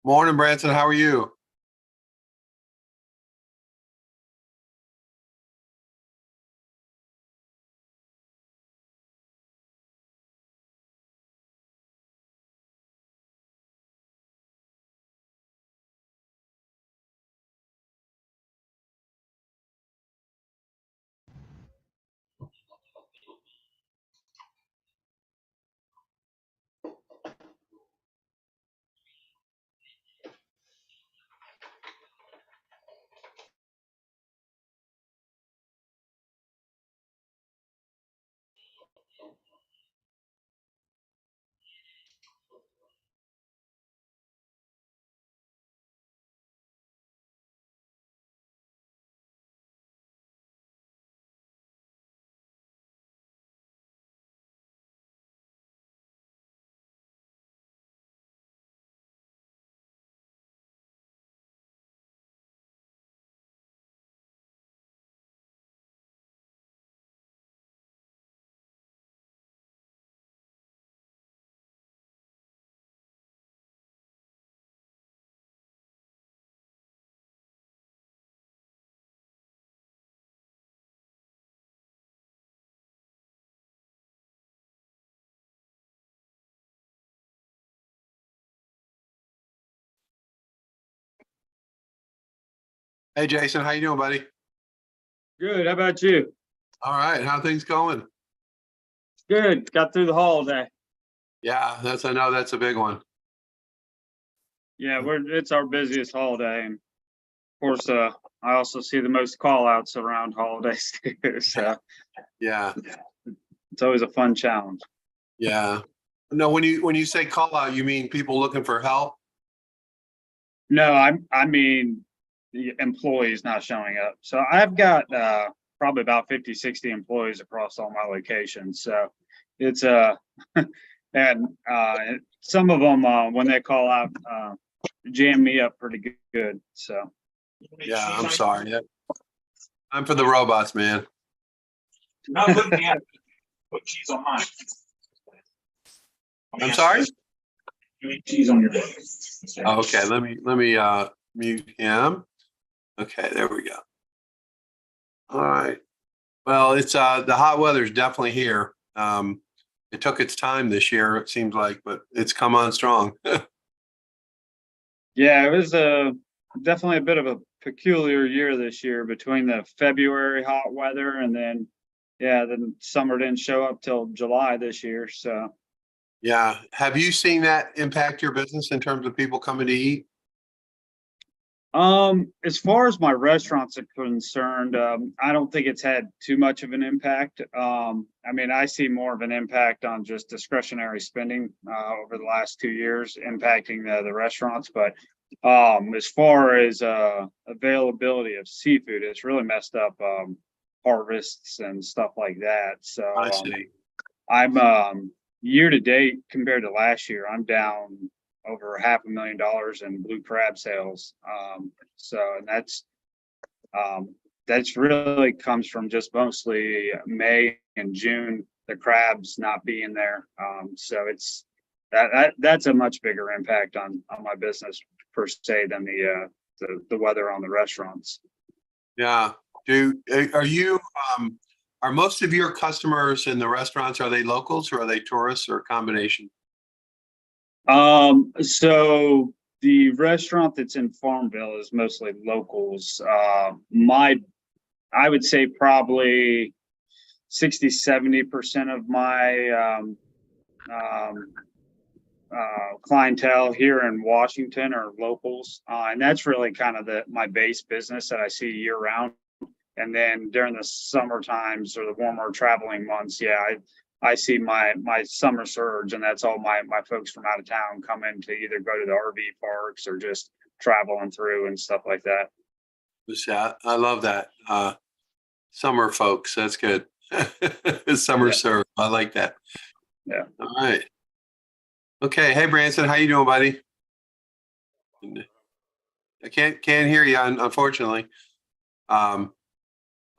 Morning, Branson. How are you? Hey, Jason. How you doing, buddy? Good. How about you? All right. How things going? Good. Got through the holiday. Yeah, I know that's a big one. Yeah, it's our busiest holiday, and of course, I also see the most call outs around holidays too. So Yeah, it's always a fun challenge. yeah. No, when you say call out, you mean people looking for help? No, I mean the employees not showing up. So I've got probably about 50, 60 employees across all my locations. So it's and some of them when they call out jam me up pretty good. So Yeah, I'm sorry. I'm for the robots, man. Not looking at it. Put cheese on mine. I'm sorry. You eat cheese on your burger. Oh, okay, let me mute him. Okay, there we go. All right. Well, it's the hot weather's definitely here. It took its time this year, it seems like, but it's come on strong. yeah, it was definitely a bit of a peculiar year this year between the February hot weather and then then summer didn't show up till July this year. So Yeah. Have you seen that impact your business in terms of people coming to eat? as far as my restaurants are concerned, I don't think it's had too much of an impact. I mean, I see more of an impact on just discretionary spending over the last 2 years impacting the restaurants. But as far as availability of seafood, it's really messed up harvests and stuff like that. So I see. I'm year to date compared to last year, I'm down over $500,000 in blue crab sales. And that's really comes from just mostly May and June, the crabs not being there. So it's that's a much bigger impact on my business per se than the weather on the restaurants. Yeah. Are you are most of your customers in the restaurants, are they locals or are they tourists or a combination? So the restaurant that's in Farmville is mostly locals. I would say probably 60-70% of my clientele here in Washington are locals. And that's really kind of my base business that I see year round. And then during the summer times or the warmer traveling months, I see my summer surge, and that's all my folks from out of town come in to either go to the RV parks or just traveling through and stuff like that. Yeah, I love that. Summer folks, that's good. Summer Yeah. serve. I like that. Yeah. All right. Okay. Hey, Branson, how you doing, buddy? I can't hear you, unfortunately. Um,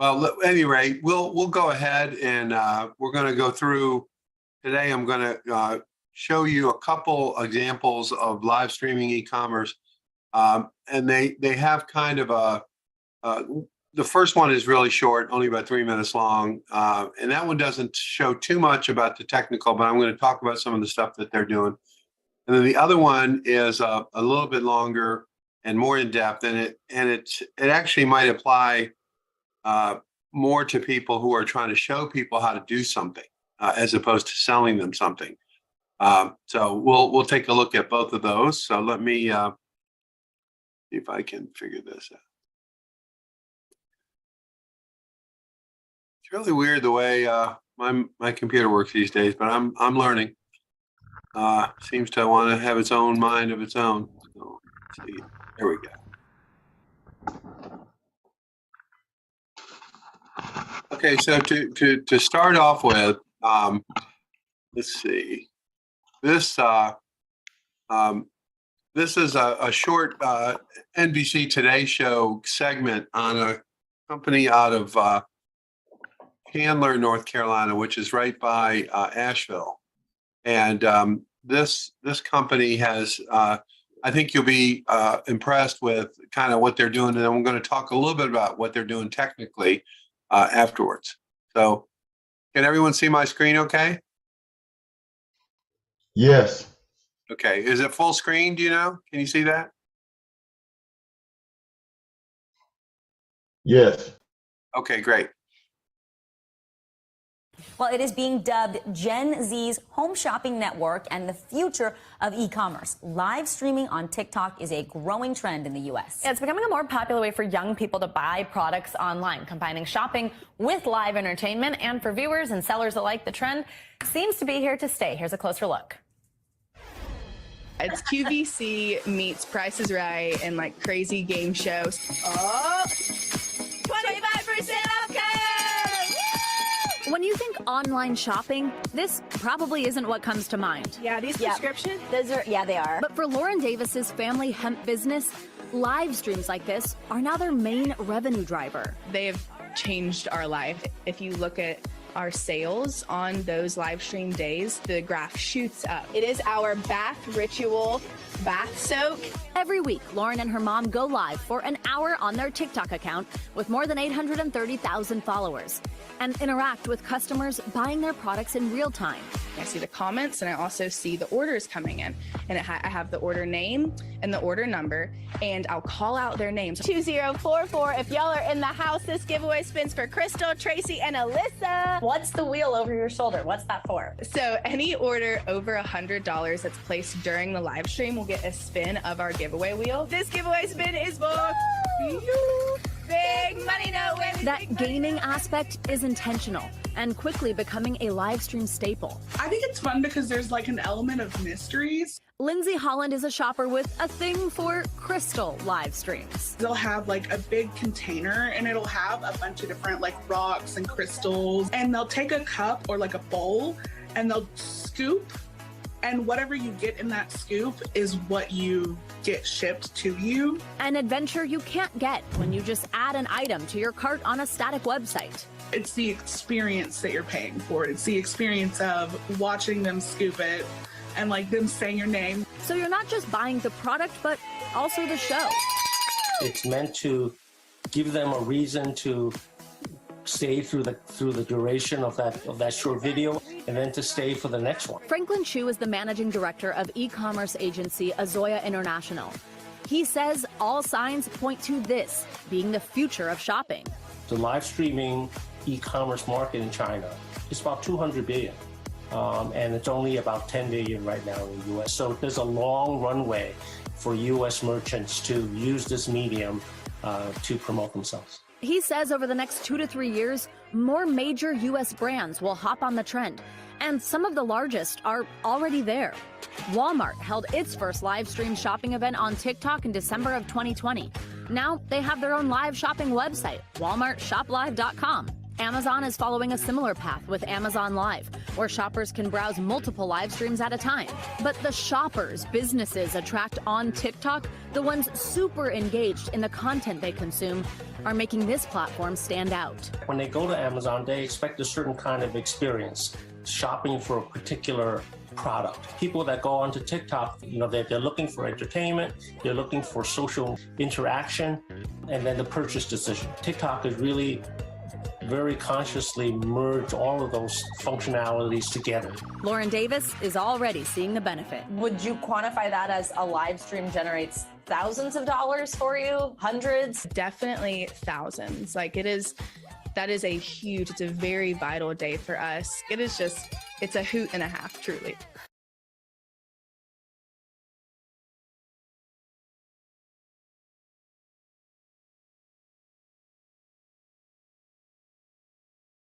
well, at any rate, we'll go ahead and we're going to go through today. I'm going to show you a couple examples of live streaming e-commerce. And they have kind of the first one is really short, only about 3 minutes long. And that one doesn't show too much about the technical, but I'm going to talk about some of the stuff that they're doing. And then the other one is a little bit longer and more in depth, and it actually might apply more to people who are trying to show people how to do something as opposed to selling them something. So we'll take a look at both of those. So let me see if I can figure this out. It's really weird the way my computer works these days, but I'm learning. Seems to want to have its own mind of its own. So, let's see. There we go. Okay, so to start off with, let's see. This is a short NBC Today show segment on a company out of Chandler, North Carolina, which is right by Asheville. And this company has, I think you'll be impressed with kind of what they're doing. And then we're going to talk a little bit about what they're doing technically afterwards. So can everyone see my screen okay? Yes. Okay. Is it full screen? Do you know? Can you see that? Yes. Okay, great. Well, it is being dubbed Gen Z's home shopping network and the future of e-commerce. Live streaming on TikTok is a growing trend in the U.S. It's becoming a more popular way for young people to buy products online, combining shopping with live entertainment. And for viewers and sellers alike, the trend seems to be here to stay. Here's a closer look. It's QVC meets Price is Right and like crazy game shows. Oh, 25% off code! When you think online shopping, this probably isn't what comes to mind. Yeah, these prescriptions. Those are, yeah, they are. But for Lauren Davis's family hemp business, live streams like this are now their main revenue driver. They have changed our life. If you look at our sales on those live stream days, the graph shoots up. It is our bath ritual bath soak. Every week, Lauren and her mom go live for an hour on their TikTok account with more than 830,000 followers and interact with customers buying their products in real time. I see the comments and I also see the orders coming in. And I have the order name and the order number, and I'll call out their names. 2044, if y'all are in the house, this giveaway spins for Crystal, Tracy, and Alyssa. What's the wheel over your shoulder? What's that for? So any order over $100 that's placed during the live stream will get a spin of our giveaway wheel. This giveaway spin is for you. Big money, no way. That gaming aspect is intentional and quickly becoming a live stream staple. I think it's fun because there's like an element of mysteries. Lindsay Holland is a shopper with a thing for crystal live streams. They'll have like a big container and it'll have a bunch of different like rocks and crystals, and they'll take a cup or like a bowl and they'll scoop, and whatever you get in that scoop is what you get shipped to you. An adventure you can't get when you just add an item to your cart on a static website. It's the experience that you're paying for. It's the experience of watching them scoop it and like them saying your name. So you're not just buying the product, but also the show. It's meant to give them a reason to stay through the duration of that short video, and then to stay for the next one. Franklin Chu is the managing director of e-commerce agency Azoya International. He says all signs point to this being the future of shopping. The live streaming e-commerce market in China is about 200 billion. And it's only about 10 billion right now in the US. So there's a long runway for US merchants to use this medium to promote themselves. He says over the next 2 to 3 years, more major US brands will hop on the trend, and some of the largest are already there. Walmart held its first live stream shopping event on TikTok in December of 2020. Now they have their own live shopping website, walmartshoplive.com. Amazon is following a similar path with Amazon Live, where shoppers can browse multiple live streams at a time. But the shoppers businesses attract on TikTok, the ones super engaged in the content they consume, are making this platform stand out. When they go to Amazon, they expect a certain kind of experience, shopping for a particular product. People that go onto TikTok, they're looking for entertainment, they're looking for social interaction, and then the purchase decision. TikTok is really very consciously merge all of those functionalities together. Lauren Davis is already seeing the benefit. Would you quantify that as a live stream generates thousands of dollars for you? Hundreds? Definitely thousands. That is it's a very vital day for us. It's a hoot and a half, truly.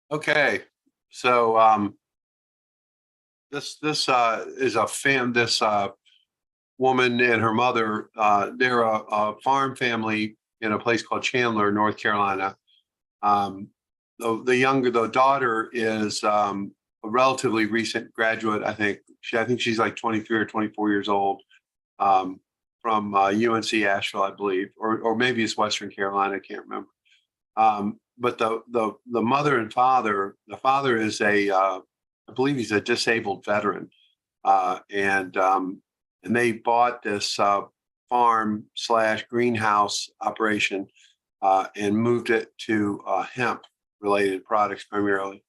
Okay, so this is this woman and her mother. They're a farm family in a place called Chandler, North Carolina. The daughter is a relatively recent graduate. I think she's like 23 or 24 years old, from UNC Asheville, I believe, or maybe it's Western Carolina. I can't remember. But the mother and father, the father is I believe he's a disabled veteran, and they bought this farm / greenhouse operation and moved it to hemp related products primarily.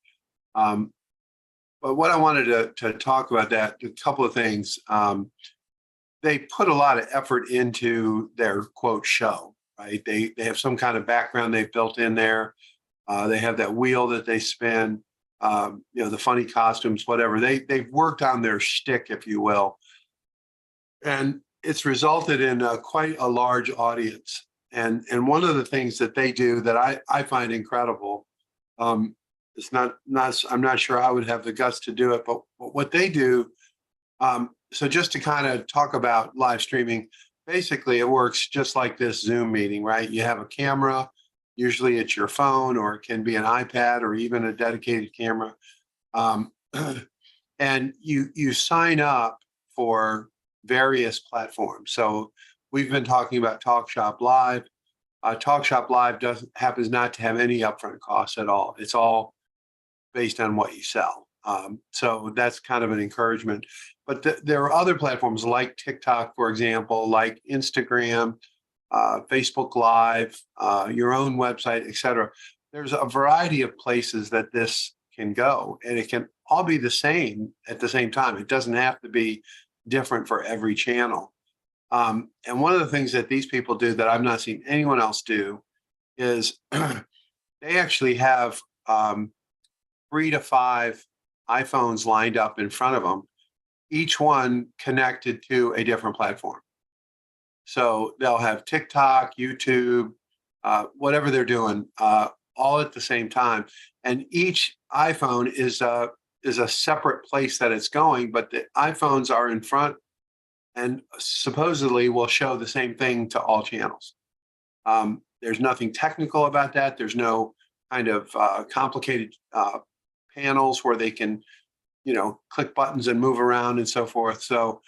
But what I wanted to talk about a couple of things. They put a lot of effort into their quote show, right? They have some kind of background they've built in there. They have that wheel that they spin, the funny costumes, whatever. They've worked on their shtick, if you will. And it's resulted in quite a large audience. And one of the things that they do that I find incredible, it's not I'm not sure I would have the guts to do it, but what they do, so just to kind of talk about live streaming, basically it works just like this Zoom meeting, right? You have a camera, usually it's your phone, or it can be an iPad or even a dedicated camera. And you sign up for various platforms. So we've been talking about TalkShop Live. TalkShop Live happens not to have any upfront costs at all. It's all based on what you sell. So that's kind of an encouragement. But there are other platforms like TikTok, for example, like Instagram, Facebook Live, your own website, et cetera. There's a variety of places that this can go, and it can all be the same at the same time. It doesn't have to be different for every channel. And one of the things that these people do that I've not seen anyone else do is they actually have 3 to 5 iPhones lined up in front of them, each one connected to a different platform. So they'll have TikTok, YouTube, whatever they're doing, all at the same time. And each iPhone is a separate place that it's going, but the iPhones are in front and supposedly will show the same thing to all channels. There's nothing technical about that. There's no kind of complicated panels where they can, click buttons and move around and so forth. So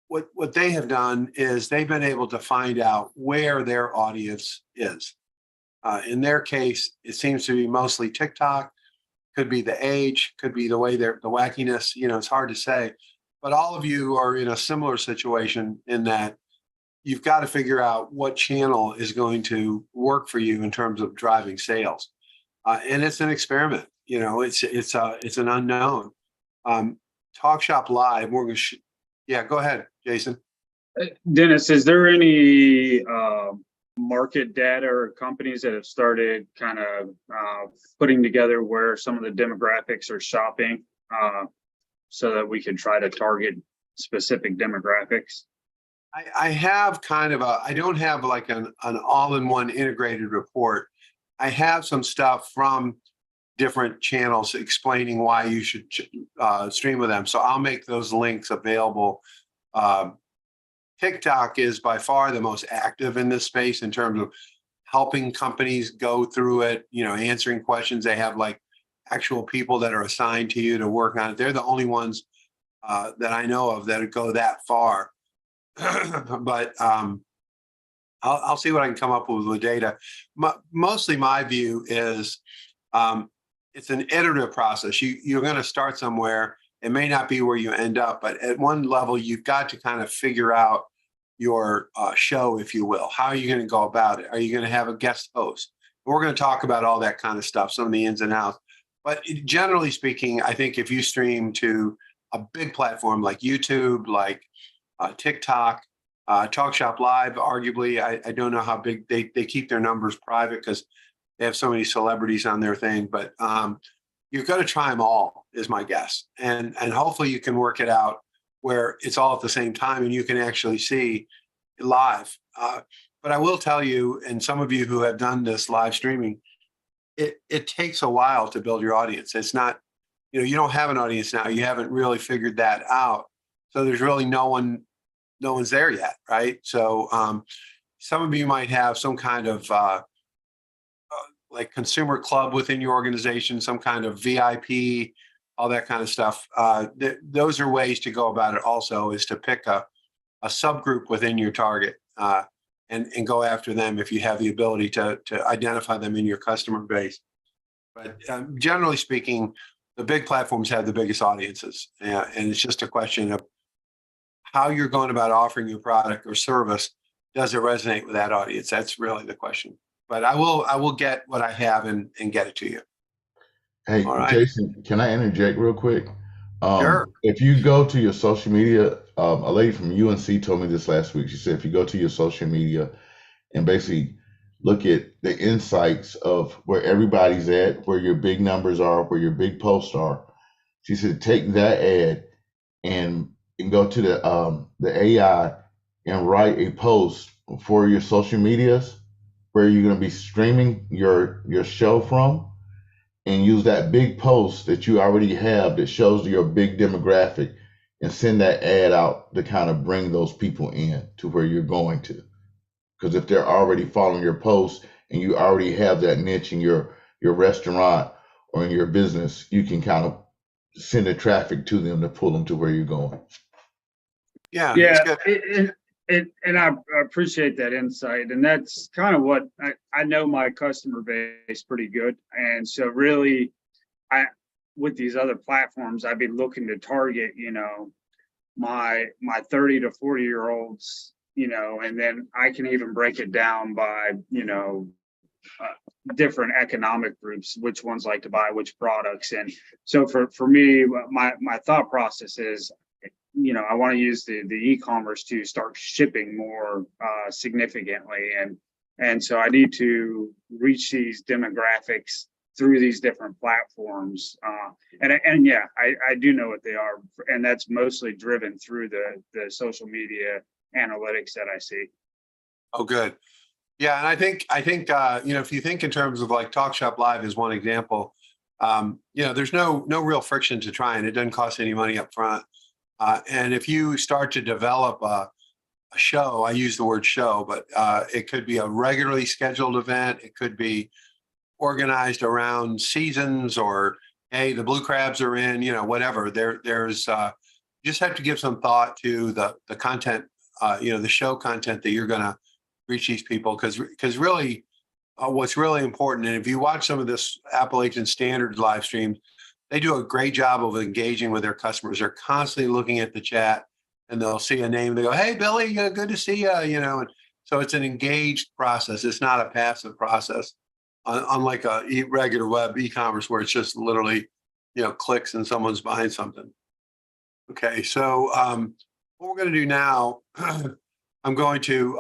what they have done is they've been able to find out where their audience is. In their case, it seems to be mostly TikTok. Could be the age, could be the way the wackiness, it's hard to say. But all of you are in a similar situation in that you've got to figure out what channel is going to work for you in terms of driving sales. And it's an experiment, it's an unknown. TalkShop Live, we're going to, yeah, go ahead, Jason. Dennis, is there any market data or companies that have started kind of putting together where some of the demographics are shopping so that we can try to target specific demographics? I have kind of I don't have like an all-in-one integrated report. I have some stuff from different channels explaining why you should stream with them. So I'll make those links available. TikTok is by far the most active in this space in terms of helping companies go through it, answering questions. They have like actual people that are assigned to you to work on it. They're the only ones that I know of that go that far. But I'll see what I can come up with data. Mostly my view is it's an iterative process. You're going to start somewhere It may not be where you end up, but at one level, you've got to kind of figure out your show, if you will. How are you going to go about it? Are you going to have a guest host? We're going to talk about all that kind of stuff, some of the ins and outs. But generally speaking, I think if you stream to a big platform like YouTube, like TikTok, Talk Shop Live, arguably, I don't know how big they keep their numbers private because they have so many celebrities on their thing, but you've got to try them all, is my guess. And hopefully you can work it out where it's all at the same time and you can actually see live. But I will tell you, and some of you who have done this live streaming, it takes a while to build your audience. It's not, you don't have an audience now. You haven't really figured that out. So there's really no one's there yet, right? So some of you might have some kind of like consumer club within your organization, some kind of VIP, all that kind of stuff. Those are ways to go about it also, is to pick a subgroup within your target and go after them if you have the ability to identify them in your customer base. But generally speaking, the big platforms have the biggest audiences. And it's just a question of how you're going about offering your product or service. Does it resonate with that audience? That's really the question. But I will get what I have and get it to you. Hey, All right. Jason, can I interject real quick? Sure. If you go to your social media, a lady from UNC told me this last week. She said, if you go to your social media and basically look at the insights of where everybody's at, where your big numbers are, where your big posts are, she said, take that ad and go to the AI and write a post for your social medias where you're going to be streaming your show from, and use that big post that you already have that shows your big demographic and send that ad out to kind of bring those people in to where you're going to. Because if they're already following your post and you already have that niche in your restaurant or in your business, you can kind of send the traffic to them to pull them to where you're going. Yeah. Yeah, that's good. and I appreciate that insight, and that's kind of what I know my customer base pretty good, and so really, with these other platforms, I'd be looking to target, my 30 to 40-year-olds, and then I can even break it down by, different economic groups, which ones like to buy which products, and so for me, my thought process is, I want to use the e-commerce to start shipping more significantly. And so I need to reach these demographics through these different platforms. And yeah, I do know what they are. And that's mostly driven through the social media analytics that I see. Oh, good. Yeah. And I think, if you think in terms of like Talk Shop Live is one example, there's no real friction to try, and it doesn't cost any money up front. And if you start to develop a show, I use the word show, but it could be a regularly scheduled event. It could be organized around seasons, or, hey, the blue crabs are in, whatever. There's you just have to give some thought to the content, the show content that you're going to reach these people. Because really what's really important, and if you watch some of this Appalachian Standard live streams, they do a great job of engaging with their customers. They're constantly looking at the chat, and they'll see a name. They go, "Hey, Billy, good to see you." And so it's an engaged process. It's not a passive process, unlike a regular web e-commerce where it's just literally, clicks and someone's buying something. Okay, so what we're going to do now, I'm going to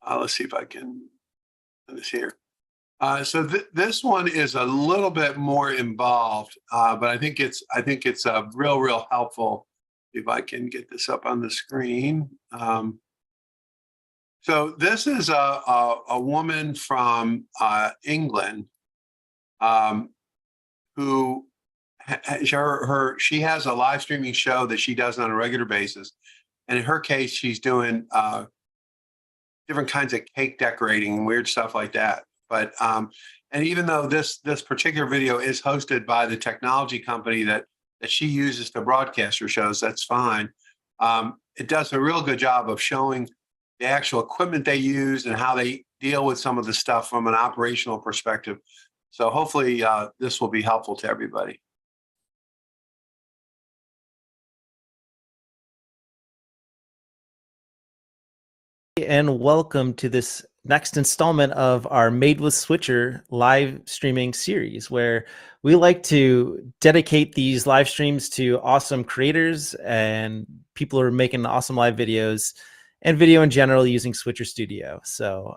let's see if I can do this here. So this one is a little bit more involved, but I think it's real helpful. If I can get this up on the screen. So this is a woman from England who she has a live streaming show that she does on a regular basis, and in her case, she's doing different kinds of cake decorating and weird stuff like that. But and even though this particular video is hosted by the technology company that she uses to broadcast her shows, that's fine. It does a real good job of showing the actual equipment they use and how they deal with some of the stuff from an operational perspective. So hopefully this will be helpful to everybody. and welcome to this next installment of our Made with Switcher live streaming series, where we like to dedicate these live streams to awesome creators and people who are making awesome live videos and video in general using Switcher Studio. So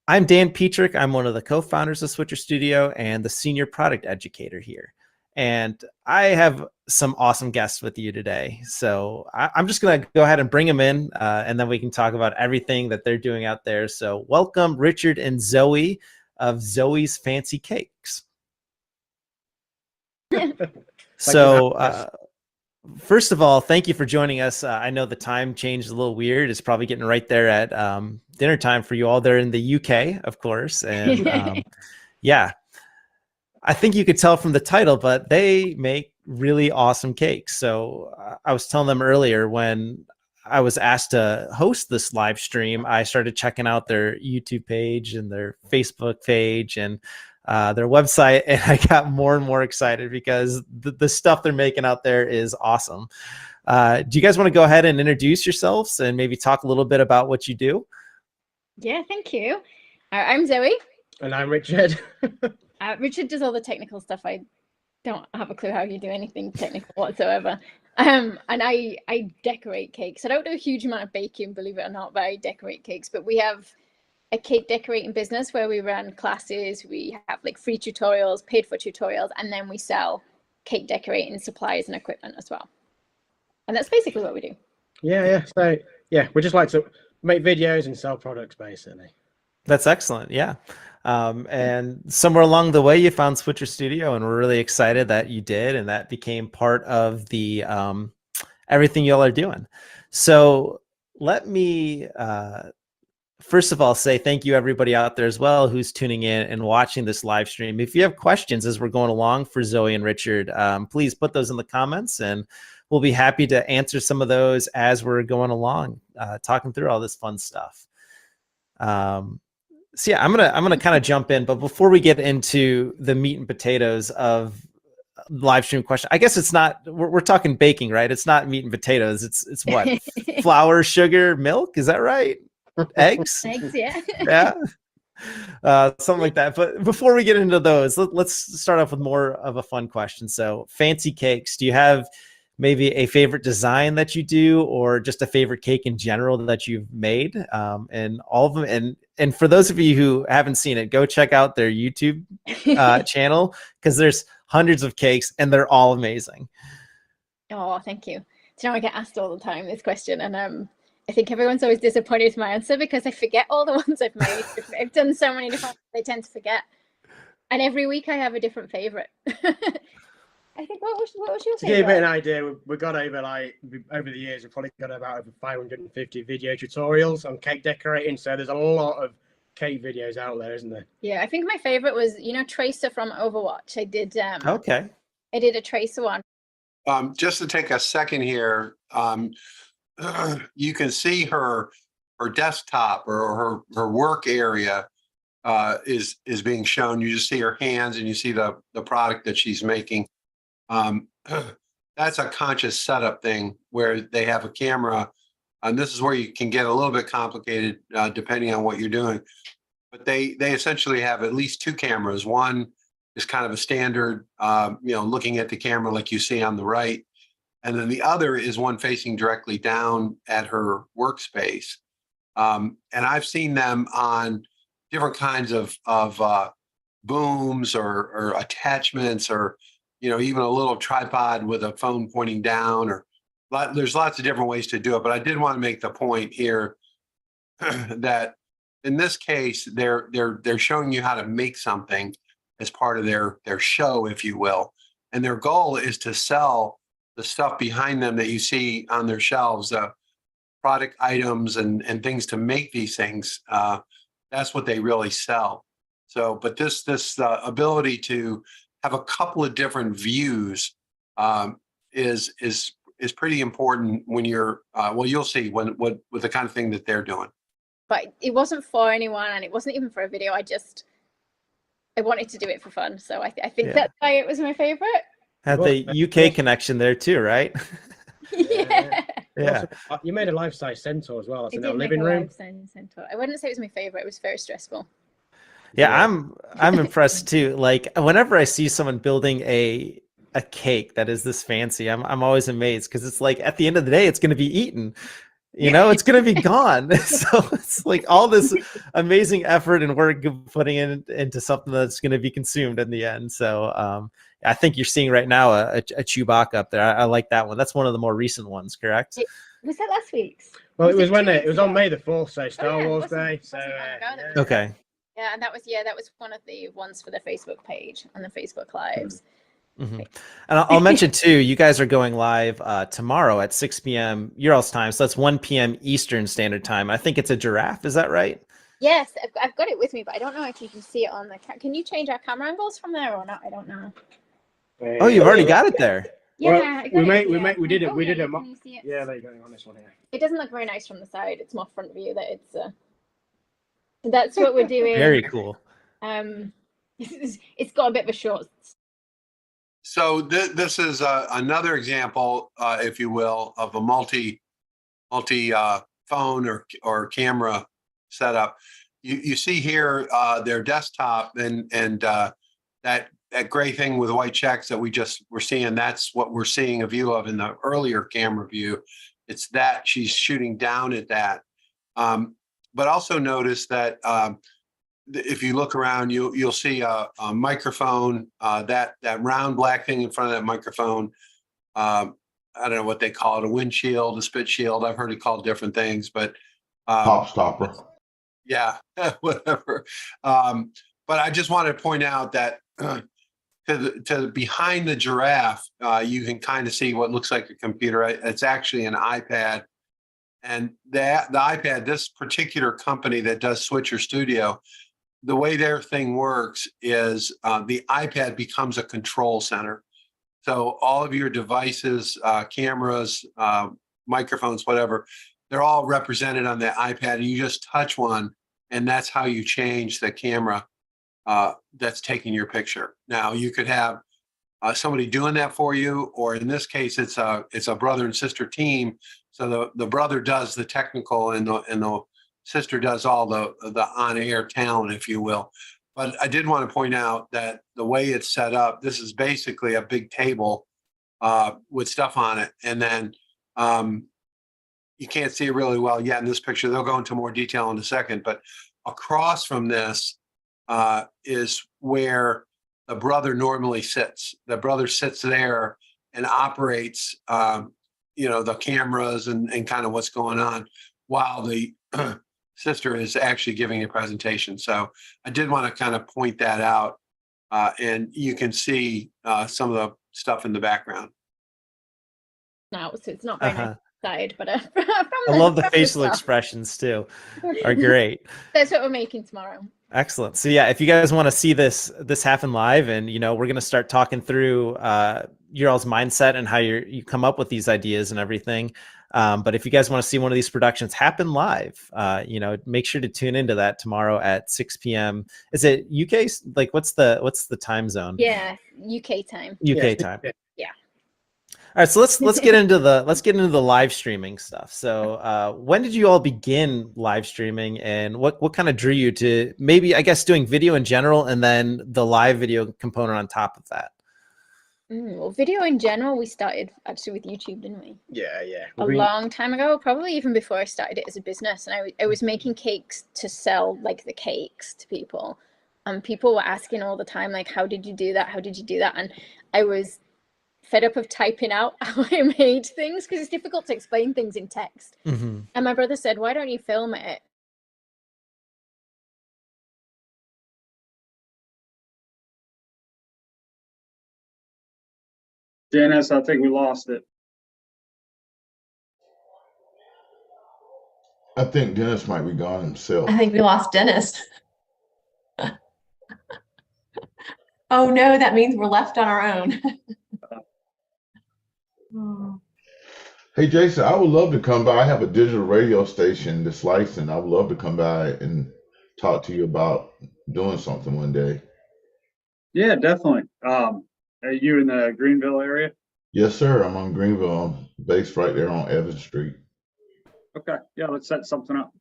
I'm Dan Petrick. I'm one of the co-founders of Switcher Studio and the senior product educator here. And I have some awesome guests with you today. So I'm just going to go ahead and bring them in, and then we can talk about everything that they're doing out there. So welcome Richard and Zoe of Zoe's Fancy Cakes. So first of all, thank you for joining us. I know the time changed a little weird. It's probably getting right there at dinner time for you all there in the UK, of course. And yeah. I think you could tell from the title, but they make really awesome cakes. So I was telling them earlier, when I was asked to host this live stream, I started checking out their YouTube page and their Facebook page and their website, and I got more and more excited because the stuff they're making out there is awesome. Do you guys want to go ahead and introduce yourselves and maybe talk a little bit about what you do? Yeah, thank you. I'm Zoe. And I'm Richard. Richard does all the technical stuff. I don't have a clue how you do anything technical whatsoever. And I decorate cakes. I don't do a huge amount of baking, believe it or not, but I decorate cakes. But we have a cake decorating business where we run classes. We have like free tutorials, paid for tutorials, and then we sell cake decorating supplies and equipment as well. And that's basically what we do. Yeah. So yeah, we just like to make videos and sell products basically. That's excellent. Yeah. And somewhere along the way, you found Switcher Studio, and we're really excited that you did, and that became part of the everything y'all are doing. So let me first of all say thank you everybody out there as well who's tuning in and watching this live stream. If you have questions as we're going along for Zoe and Richard, please put those in the comments, and we'll be happy to answer some of those as we're going along, talking through all this fun stuff. So yeah, I'm gonna kind of jump in, but before we get into the meat and potatoes of live stream question, I guess it's not. We're talking baking, right? It's not meat and potatoes. It's what? Flour, sugar, milk. Is that right? Eggs. Eggs, yeah. Yeah. Something like that. But before we get into those, let's start off with more of a fun question. So, fancy cakes. Do you have maybe a favorite design that you do, or just a favorite cake in general that you've made? And all of them. And for those of you who haven't seen it, go check out their YouTube channel, because there's hundreds of cakes and they're all amazing. Oh, thank you. Do you know, I get asked all the time this question, and I think everyone's always disappointed with my answer because I forget all the ones I've made. I've done so many different ones, I tend to forget. And every week I have a different favorite. I think what was your favorite? To give you a bit of an idea, we've got over the years, we've probably got about over 550 video tutorials on cake decorating. So there's a lot of cake videos out there, isn't there? Yeah, I think my favorite was, Tracer from Overwatch. I did okay. I did a Tracer one. Just to take a second here, you can see her desktop or her work area is being shown. You just see her hands and you see the product that she's making. That's a conscious setup thing where they have a camera, and this is where you can get a little bit complicated depending on what you're doing. But they essentially have at least two cameras. One is kind of a standard, looking at the camera like you see on the right, and then the other is one facing directly down at her workspace. And I've seen them on different kinds of booms or attachments, or even a little tripod with a phone pointing down, or there's lots of different ways to do it. But I did want to make the point here that in this case, they're showing you how to make something as part of their show, if you will. And their goal is to sell the stuff behind them that you see on their shelves, product items and things to make these things. That's what they really sell. So, but this ability to have a couple of different views is pretty important when you're you'll see with the kind of thing that they're doing. But it wasn't for anyone, and it wasn't even for a video. I wanted to do it for fun, so I think that's why it was my favorite. Had the UK connection there too, right? Yeah. Yeah. Also, you made a life-size centaur as well. That's I in did our make living a room. live centaur. I wouldn't say it was my favorite. It was very stressful. Yeah, I'm impressed too. Like whenever I see someone building a cake that is this fancy, I'm always amazed because it's like at the end of the day, it's going to be eaten. You know, it's going to be gone. So it's like all this amazing effort and work putting into something that's going to be consumed in the end. So I think you're seeing right now a Chewbacca up there. I like that one. That's one of the more recent ones, correct? Was that last week's? Well, it was when 2 it was on ago? May the 4th, so Star yeah, Wars wasn't- Day. So wasn't long ago, that was Okay. Yeah, and that was one of the ones for the Facebook page and the Facebook Lives. Mm-hmm. And I'll mention too, you guys are going live tomorrow at 6 p.m. your all's time. So that's 1 p.m. Eastern Standard Time. I think it's a giraffe. Is that right? Yes, I've got it with me, but I don't know if you can see it on the. Can you change our camera angles from there or not? I don't know. Oh, you've already got it there. Yeah, Well, I got we it, made yeah. we did it. Oh, We yeah, did it. can you see it? Yeah, there you go on this one here. It doesn't look very nice from the side. It's more front view that it's. That's what we're doing. Very cool. It's got a bit of a short. So this is another example, if you will, of a multi phone or camera setup. You see here their desktop and that gray thing with white checks that we're seeing. That's what we're seeing a view of in the earlier camera view. It's that she's shooting down at that. But also notice that if you look around, you'll see a microphone, that round black thing in front of that microphone. I don't know what they call it, a windshield, a spit shield. I've heard it called different things, but Pop stopper. yeah, whatever. But I just wanted to point out that to behind the giraffe, you can kind of see what looks like a computer. It's actually an iPad. And the iPad, this particular company that does Switcher Studio, the way their thing works is the iPad becomes a control center. So all of your devices, cameras, microphones, whatever, they're all represented on the iPad. And you just touch one, and that's how you change the camera that's taking your picture. Now, you could have somebody doing that for you, or in this case, it's a brother and sister team. So the brother does the technical and the sister does all the on-air talent, if you will. But I did want to point out that the way it's set up, this is basically a big table with stuff on it. And then you can't see it really well yet in this picture. They'll go into more detail in a second. But across from this is where the brother normally sits. The brother sits there and operates the cameras and kind of what's going on while the sister is actually giving a presentation. So I did want to kind of point that out, and you can see some of the stuff in the background. No, so it's not very nice side, but I love the facial expressions too. Are great. That's what we're making tomorrow. Excellent. So yeah, if you guys want to see this happen live, and we're gonna start talking through your all's mindset and how you come up with these ideas and everything. But if you guys want to see one of these productions happen live, make sure to tune into that tomorrow at 6 p.m. Is it UK? Like, what's the time zone? Yeah, UK time. UK time. Yeah. All right, so let's get into the live streaming stuff. So when did you all begin live streaming, and what kind of drew you to maybe, I guess, doing video in general and then the live video component on top of that? Well, video in general, we started actually with YouTube, didn't we? Yeah. A long time ago, probably even before I started it as a business. And I was making cakes to sell, like, the cakes to people. And people were asking all the time, like, how did you do that? How did you do that? And I was fed up of typing out how I made things because it's difficult to explain things in text. Mm-hmm. And my brother said, why don't you film it? Dennis, I think we lost it. I think Dennis might be gone himself. I think we lost Dennis. Oh no, that means we're left on our own. Hey, Jason, I would love to come by. I have a digital radio station that's licensed. I would love to come by and talk to you about doing something one day. Yeah, definitely. Are you in the Greenville area? Yes, sir. I'm on Greenville. I'm based right there on Evans Street. Okay, yeah, let's set something up.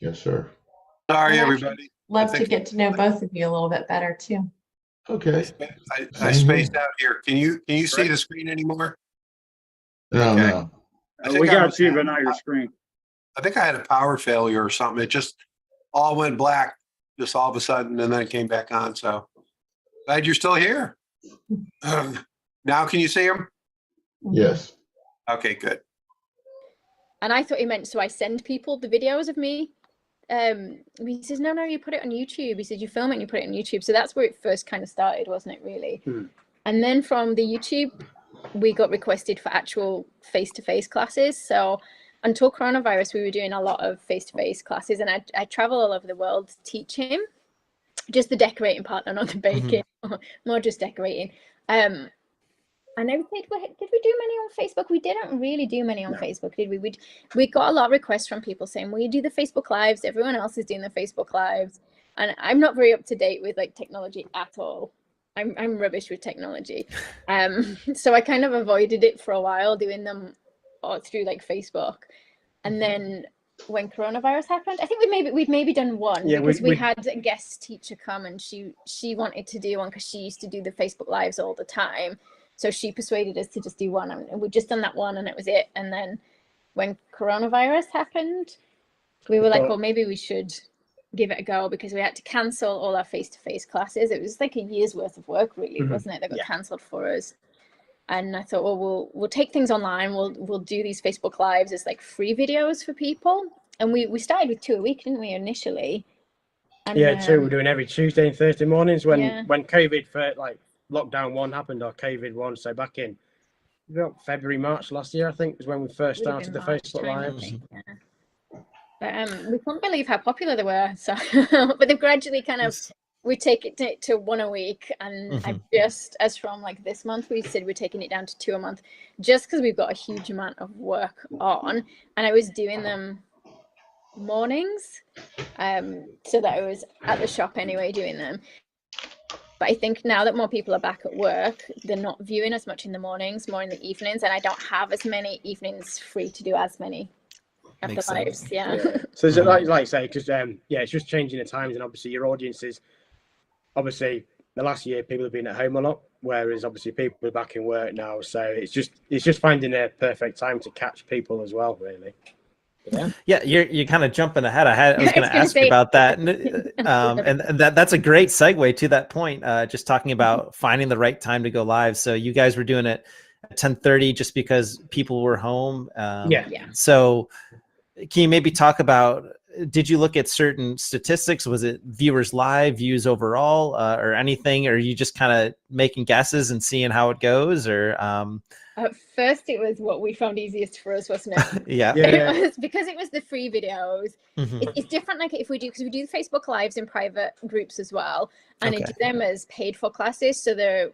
Yes, sir. Sorry, I'd actually everybody. love to get to know both of you a little bit better too. Okay. I spaced out here. Can you see the screen anymore? No, Okay. no. I think We I got was you, having- but not your screen. I think I had a power failure or something. It just all went black just all of a sudden and then it came back on. So glad you're still here. Now can you see him? Yes. Okay, good. And I thought he meant, so I send people the videos of me. He says, no, you put it on YouTube. He says, you film it and you put it on YouTube. So that's where it first kind of started, wasn't it, really? And then from the YouTube, we got requested for actual face-to-face classes. So until coronavirus, we were doing a lot of face-to-face classes, and I travel all over the world to teach him. Just the decorating part, not the baking, more just decorating. And I think, did we do many on Facebook? We didn't really do many on Facebook, did we? We got a lot of requests from people saying, will you do the Facebook Lives? Everyone else is doing the Facebook Lives. And I'm not very up to date with like technology at all. I'm rubbish with technology. So I kind of avoided it for a while, doing them through like Facebook. And then when coronavirus happened, I think we'd maybe done one, because we had a guest teacher come, and she wanted to do one because she used to do the Facebook Lives all the time. So she persuaded us to just do one, and we'd just done that one, and it was it. And then when coronavirus happened, we were like, well, maybe we should give it a go, because we had to cancel all our face-to-face classes. It was like a year's worth of work, really, wasn't it? That got cancelled for us. And I thought, well, we'll take things online. We'll do these Facebook Lives as like free videos for people. And we started with 2 a week, didn't we, initially? And, yeah, 2 we're doing every Tuesday and Thursday mornings. When COVID for like lockdown 1 happened, or COVID 1, so back in February, March last year, I think, was when we first started the Facebook Lives. But we couldn't believe how popular they were. So, but they've gradually kind of, we take it to 1 a week, and I just, as from like this month, we said we're taking it down to 2 a month, just because we've got a huge amount of work on, and I was doing them mornings, so that I was at the shop anyway doing them. But I think now that more people are back at work, they're not viewing as much in the mornings, more in the evenings, and I don't have as many evenings free to do as many of the lives. So is it like I say, because it's just changing the times, and obviously your audiences, obviously the last year people have been at home a lot, whereas obviously people are back in work now. So it's just finding a perfect time to catch people as well, really. Yeah, you're kind of jumping ahead. I was going to ask you about that, and that's a great segue to that point. Just talking about finding the right time to go live. So you guys were doing it at 10:30 just because people were home. So can you maybe talk about? Did you look at certain statistics? Was it viewers live, views overall, or anything? Or are you just kind of making guesses and seeing how it goes, or? At first, it was what we found easiest for us, wasn't it? It was because it was the free videos. It's different, like if we do, because we do the Facebook Lives in private groups as well, and I do them as paid for classes, so they're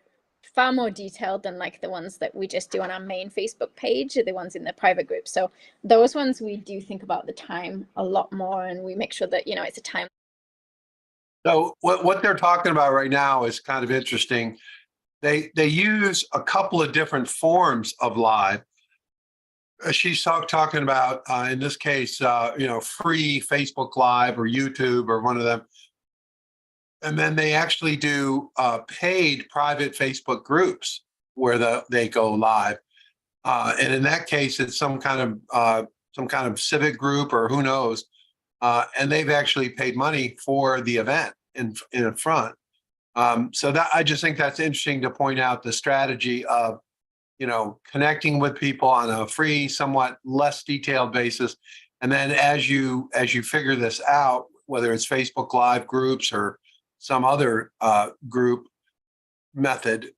far more detailed than like the ones that we just do on our main Facebook page, or the ones in the private group. So those ones we do think about the time a lot more, and we make sure that it's a time. So what they're talking about right now is kind of interesting. They use a couple of different forms of live. She's talking about, in this case, free Facebook Live or YouTube or one of them. And then they actually do paid private Facebook groups where they go live. And in that case, it's some kind of civic group or who knows. And they've actually paid money for the event in front. So that I just think that's interesting to point out the strategy of, connecting with people on a free, somewhat less detailed basis. And then as you figure this out, whether it's Facebook Live groups or some other group method,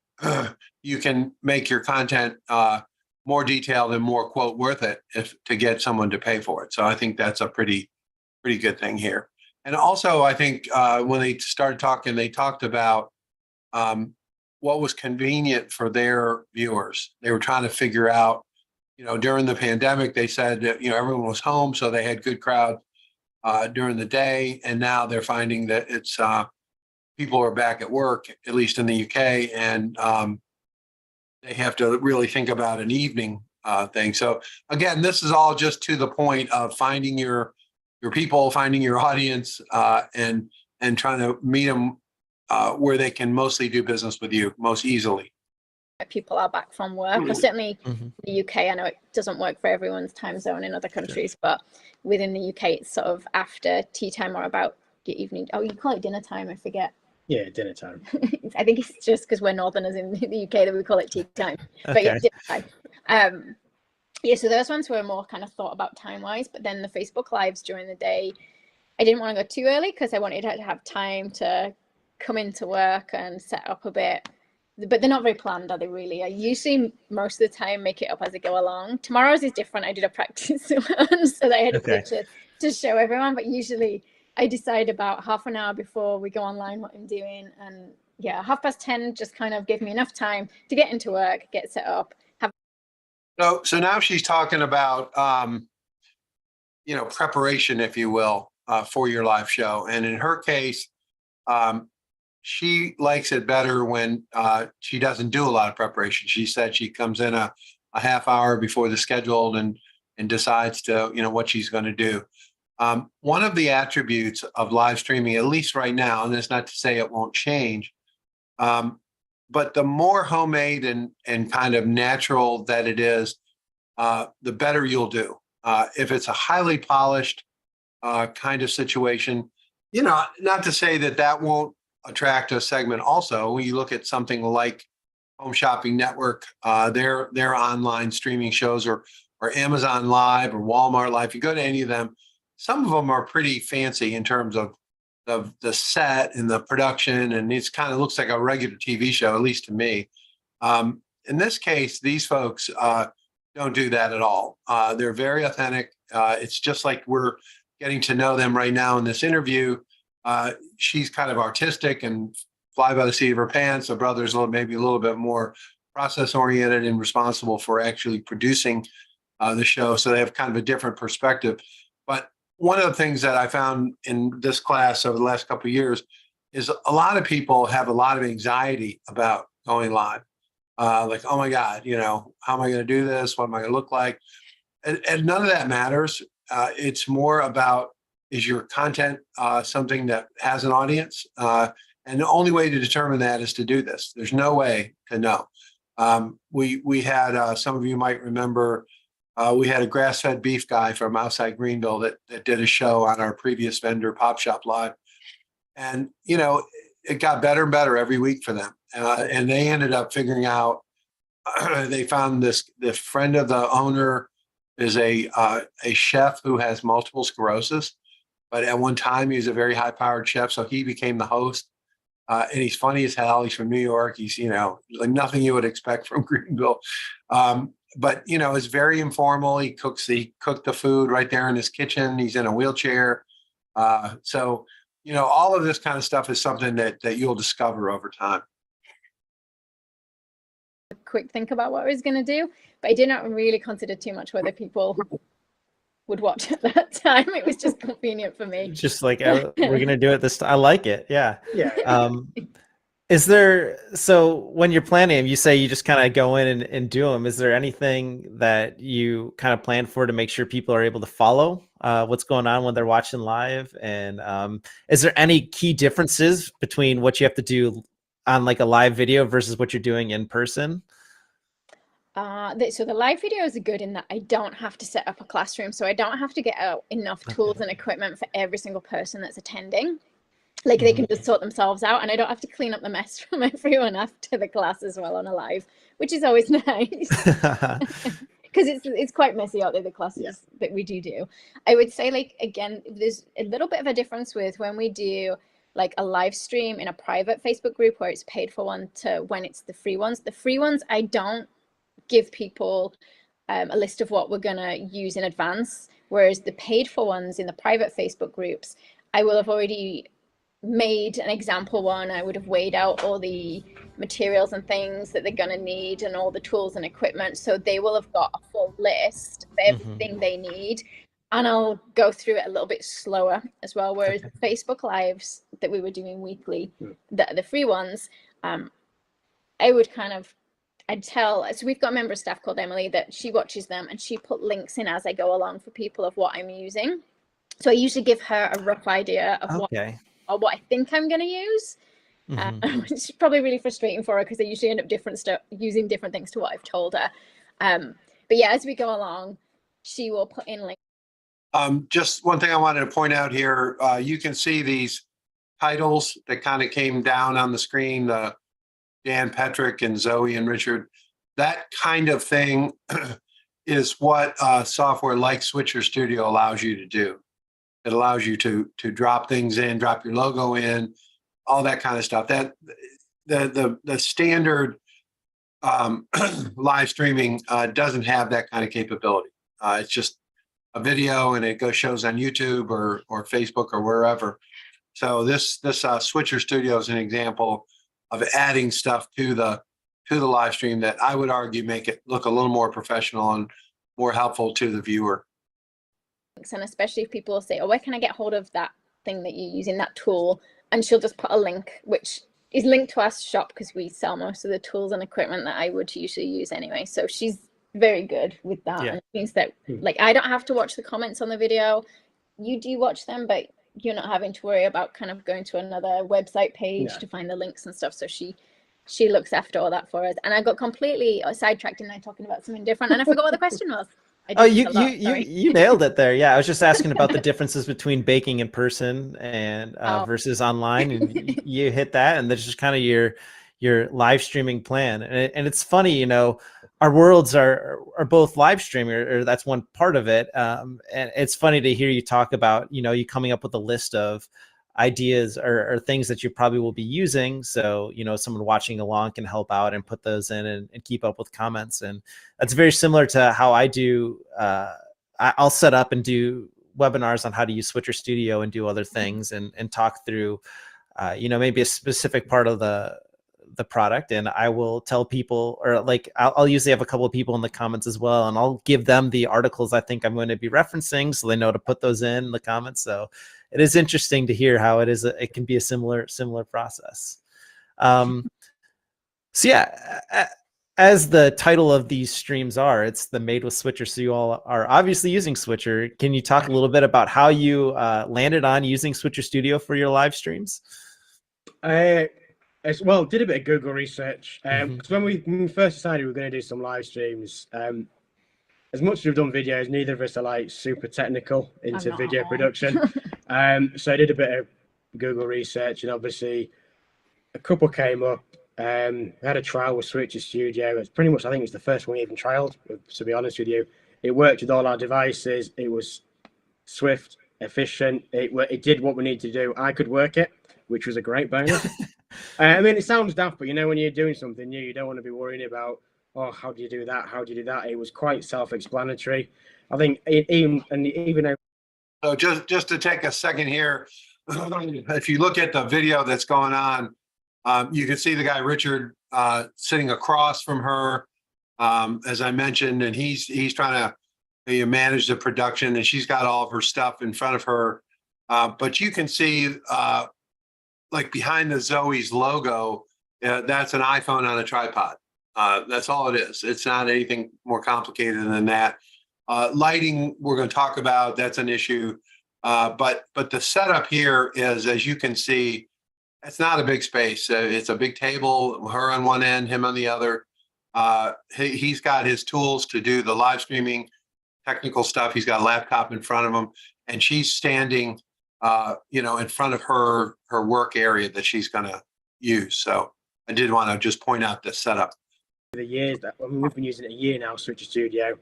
you can make your content more detailed and more quote worth it to get someone to pay for it. So I think that's a pretty good thing here. And also, I think when they started talking, they talked about what was convenient for their viewers. They were trying to figure out, during the pandemic, they said that, everyone was home, so they had good crowd during the day. And now they're finding that it's people are back at work, at least in the UK, and they have to really think about an evening thing. So again, this is all just to the point of finding your people, finding your audience, and trying to meet them where they can mostly do business with you most easily. People are back from work, or certainly Mm-hmm. the UK. I know it doesn't work for everyone's time zone in other countries, but within the UK, it's sort of after tea time or about your evening. Oh, you call it dinner time, I forget. Yeah, dinner time. I think it's just because we're northerners in the UK that we call it tea time. But yeah, Okay. dinner time. Yeah, so those ones were more kind of thought about time-wise, but then the Facebook Lives during the day, I didn't want to go too early because I wanted to have time to come into work and set up a bit. But they're not very planned, are they really? I usually, most of the time, make it up as I go along. Tomorrow's is different. I did a practice one, so I had a picture to show everyone. But usually, I decide about half an hour before we go online what I'm doing. And yeah, 10:30 just kind of gave me enough time to get into work, get set up. So now she's talking about, preparation, if you will, for your live show. And in her case, she likes it better when she doesn't do a lot of preparation. She said she comes in a half hour before the scheduled and decides to, what she's going to do. One of the attributes of live streaming, at least right now, and that's not to say it won't change, but the more homemade and kind of natural that it is, the better you'll do. If it's a highly polished kind of situation, not to say that won't attract a segment also. When you look at something like Home Shopping Network, their online streaming shows, or Amazon Live or Walmart Live, if you go to any of them, some of them are pretty fancy in terms of the set and the production, and it's kind of looks like a regular TV show, at least to me. In this case, these folks don't do that at all. They're very authentic. It's just like we're getting to know them right now in this interview. She's kind of artistic and fly by the seat of her pants. The brother's maybe a little bit more process oriented and responsible for actually producing the show. So they have kind of a different perspective. But one of the things that I found in this class over the last couple of years is a lot of people have a lot of anxiety about going live. Like, oh my God, how am I going to do this? What am I going to look like? And none of that matters. It's more about, is your content something that has an audience? And the only way to determine that is to do this. There's no way to know. We had, some of you might remember, we had a grass-fed beef guy from outside Greenville that did a show on our previous vendor, Pop Shop Live. And, it got better and better every week for them. And they ended up figuring out, they found the friend of the owner is a chef who has multiple sclerosis. But at one time, he was a very high-powered chef, so he became the host. And he's funny as hell. He's from New York. He's, like nothing you would expect from Greenville. But, it's very informal. He cooked the food right there in his kitchen. He's in a wheelchair. So, all of this kind of stuff is something that you'll discover over time. Quick think about what I was going to do, but I did not really consider too much whether people would watch at that time. It was just convenient for me. Just like, we're going to do it this time. I like it. Yeah. Yeah. Is there, so when you're planning them, you say you just kind of go in and do them. Is there anything that you kind of plan for to make sure people are able to follow what's going on when they're watching live? And is there any key differences between what you have to do on like a live video versus what you're doing in person? So the live videos are good in that I don't have to set up a classroom. So I don't have to get out enough tools and equipment for every single person that's attending. Like they can just sort themselves out, and I don't have to clean up the mess from everyone after the class as well on a live, which is always nice. Because it's quite messy out there, the classes that we do. I would say, like, again, there's a little bit of a difference with when we do like a live stream in a private Facebook group where it's paid for one to when it's the free ones. The free ones, I don't give people a list of what we're going to use in advance. Whereas the paid for ones in the private Facebook groups, I will have already made an example one. I would have weighed out all the materials and things that they're going to need and all the tools and equipment. So they will have got a full list of everything they need. And I'll go through it a little bit slower as well. Whereas the Facebook Lives that we were doing weekly, the free ones, I would kind of I'd tell, so we've got a member of staff called Emily that she watches them and she put links in as I go along for people of what I'm using. So I usually give her a rough idea of what I think I'm going to use. It's probably really frustrating for her because I usually end up using different things to what I've told her. But yeah, as we go along, she will put in links. Just one thing I wanted to point out here, you can see these titles that kind of came down on the screen, Dan, Patrick, and Zoe and Richard. That kind of thing is what software like Switcher Studio allows you to do. It allows you to drop things in, drop your logo in, all that kind of stuff. That the standard live streaming doesn't have that kind of capability. It's just a video and it shows on YouTube or Facebook or wherever. So this Switcher Studio is an example of adding stuff to the live stream that I would argue make it look a little more professional and more helpful to the viewer. And especially if people say, oh, where can I get hold of that thing that you're using, that tool? And she'll just put a link, which is linked to our shop because we sell most of the tools and equipment that I would usually use anyway. So she's very good with that. And it means that like I don't have to watch the comments on the video. You do watch them, but you're not having to worry about kind of going to another website page to find the links and stuff. So she looks after all that for us. And I got completely sidetracked and I talking about something different and I forgot what the question was. Oh, you nailed it there. Yeah, I was just asking about the differences between baking in person and versus online, and you hit that, and that's just kind of your live streaming plan. And it's funny, you know, our worlds are both live streaming, or that's one part of it. And it's funny to hear you talk about, you know, you coming up with a list of ideas or things that you probably will be using. So, you know, someone watching along can help out and put those in and keep up with comments. And that's very similar to how I do. I'll set up and do webinars on how to use Switcher Studio and do other things and talk through, you know, maybe a specific part of the product. And I will tell people, or like, I'll usually have a couple of people in the comments as well. And I'll give them the articles I think I'm going to be referencing so they know to put those in the comments. So it is interesting to hear how it can be a similar process. So yeah, as the title of these streams are, it's the Made with Switcher. So you all are obviously using Switcher. Can you talk a little bit about how you landed on using Switcher Studio for your live streams? Well, did a bit of Google research. Because when we first decided we were going to do some live streams, as much as we've done videos, neither of us are like super technical into video production. So I did a bit of Google research, and obviously a couple came up. We had a trial with Switcher Studio. It's pretty much, I think it's the first one we even trialed, to be honest with you. It worked with all our devices. It was swift, efficient. It did what we needed to do. I could work it, which was a great bonus. I mean, it sounds daft, but you know, when you're doing something new, you don't want to be worrying about, oh, how do you do that? How do you do that? It was quite self-explanatory. I think even though. So just to take a second here, if you look at the video that's going on, you can see the guy Richard sitting across from her, as I mentioned, and he's trying to manage the production, and she's got all of her stuff in front of her. But you can see, like behind the Zoe's logo, that's an iPhone on a tripod. That's all it is. It's not anything more complicated than that. Lighting, we're going to talk about, that's an issue. But the setup here is, as you can see, it's not a big space. It's a big table, her on one end, him on the other. He's got his tools to do the live streaming technical stuff. He's got a laptop in front of him, and she's standing, you know, in front of her work area that she's going to use. So I did want to just point out the setup. The years that we've been using it a year now, Switcher Studio.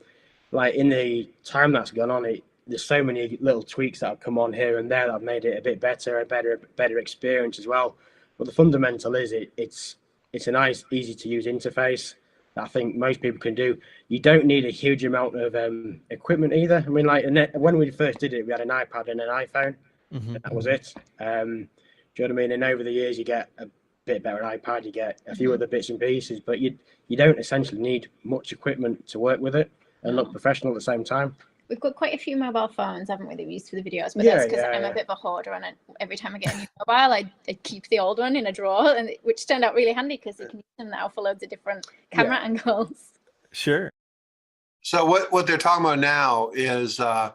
Like in the time that's gone on, there's so many little tweaks that have come on here and there that have made it a bit better, a better experience as well. But the fundamental is it's a nice, easy to use interface that I think most people can do. You don't need a huge amount of equipment either. I mean, like when we first did it, we had an iPad and an iPhone. And that was it. Do you know what I mean? And over the years, you get a bit better iPad, you get a few other bits and pieces, but you don't essentially need much equipment to work with it and look professional at the same time. we've got quite a few mobile phones, haven't we, that we use for the videos? But Yeah, that's because yeah, I'm yeah. a bit of a hoarder, and every time I get a new mobile, I keep the old one in a drawer, and which turned out really handy because you can use them now for loads of different camera angles. Sure. So what they're talking about now is the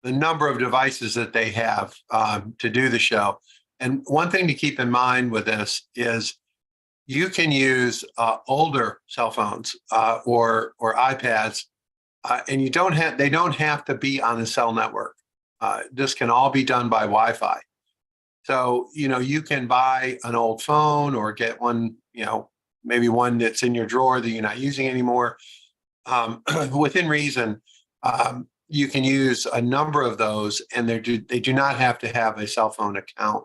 number of devices that they have to do the show. And one thing to keep in mind with this is you can use older cell phones or iPads, and they don't have to be on the cell network. This can all be done by Wi-Fi. So, you can buy an old phone or get one, maybe one that's in your drawer that you're not using anymore. Within reason, you can use a number of those, and they do not have to have a cell phone account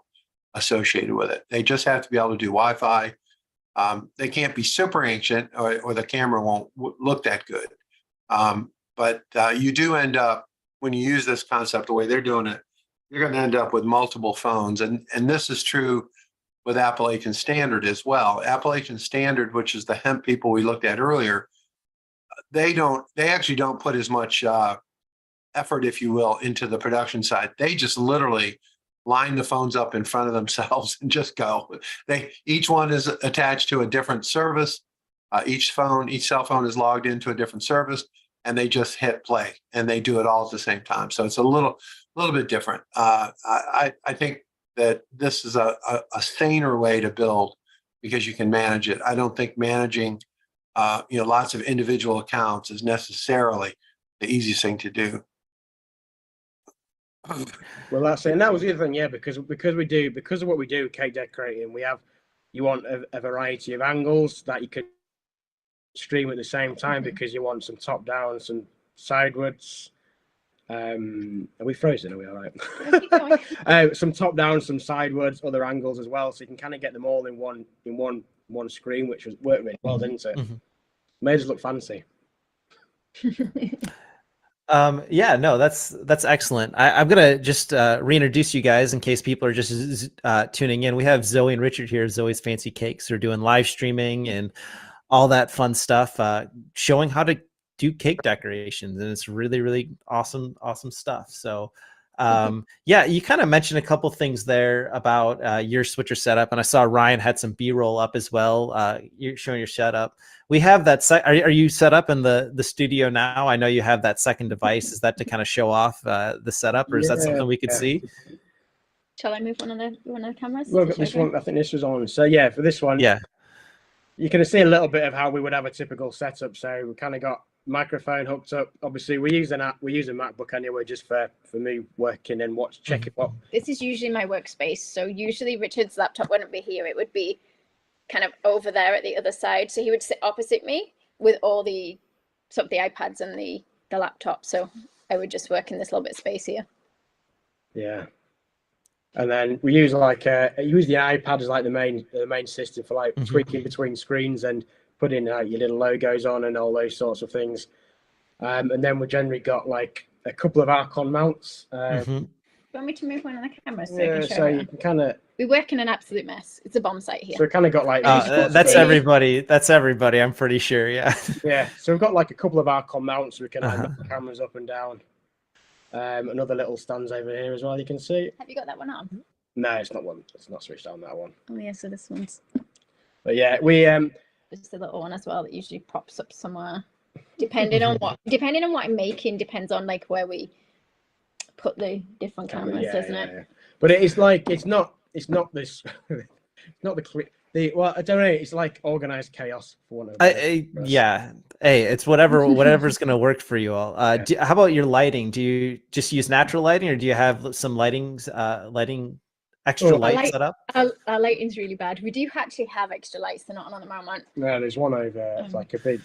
associated with it. They just have to be able to do Wi-Fi. They can't be super ancient, or the camera won't look that good. But you do end up, when you use this concept the way they're doing it, you're going to end up with multiple phones. And this is true with Appalachian Standard as well. Appalachian Standard, which is the hemp people we looked at earlier, they actually don't put as much effort, if you will, into the production side. They just literally line the phones up in front of themselves and just go. Each one is attached to a different service. Each cell phone is logged into a different service, and they just hit play, and they do it all at the same time. So it's a little bit different. I think that this is a saner way to build because you can manage it. I don't think managing lots of individual accounts is necessarily the easiest thing to do. Well, that's it. And that was the other thing, yeah, because of what we do, cake decorating, you want a variety of angles that you can stream at the same time, because you want some top down, some sidewards. Are we frozen? Are we all right? Some top down, some sidewards, other angles as well, so you can kind of get them all in one screen, which worked really well, didn't it? Mm-hmm. Made us look fancy. Yeah, no, that's excellent. I'm gonna just reintroduce you guys in case people are just tuning in. We have Zoe and Richard here, Zoe's Fancy Cakes. They're doing live streaming and all that fun stuff, showing how to do cake decorations, and it's really, really awesome stuff. So yeah, you kind of mentioned a couple things there about your switcher setup, and I saw Ryan had some B-roll up as well. You're showing your setup. We have that. Are you set up in the studio now? I know you have that second device. Is that to kind of show off the setup, or is that something we could see? Shall I move one of the cameras? Well, this one, I think this was on. So yeah, for this one, yeah, you can see a little bit of how we would have a typical setup. So we kind of got microphone hooked up. Obviously, we use a MacBook anyway, just for me working and checking what. This is usually my workspace. So usually Richard's laptop wouldn't be here. It would be kind of over there at the other side. So he would sit opposite me with all the sort of the iPads and the laptop. So I would just work in this little bit of space here. Yeah. And then we use the iPad as like the main system for like tweaking between screens and putting your little logos on and all those sorts of things. And then we generally got like a couple of Archon mounts. You want me to move one on the camera so I Yeah, can show so you? you can kind of. We work in an absolute mess. It's a bomb site here. So we kind of got like. That's everybody. That's everybody. I'm pretty sure. Yeah. Yeah. So we've got like a couple of Archon mounts. So we can have the cameras up and down. Another little stands over here as well. You can see. Have you got that one on? No, it's not one. It's not switched on, that one. Oh yeah, so this one's. But yeah, we Just a little one as well that usually pops up somewhere. Depending on what I'm making, depends on like where we put the different cameras, doesn't it? Yeah. But it's like it's not this it's not well, I don't know, it's like organized chaos for one of yeah. Hey, it's whatever's gonna work for you all. How about your lighting? Do you just use natural lighting, or do you have some lighting extra lights set up? Our lighting's really bad. We do actually have extra lights. They're not on at the moment. No, there's one over. It's like a big.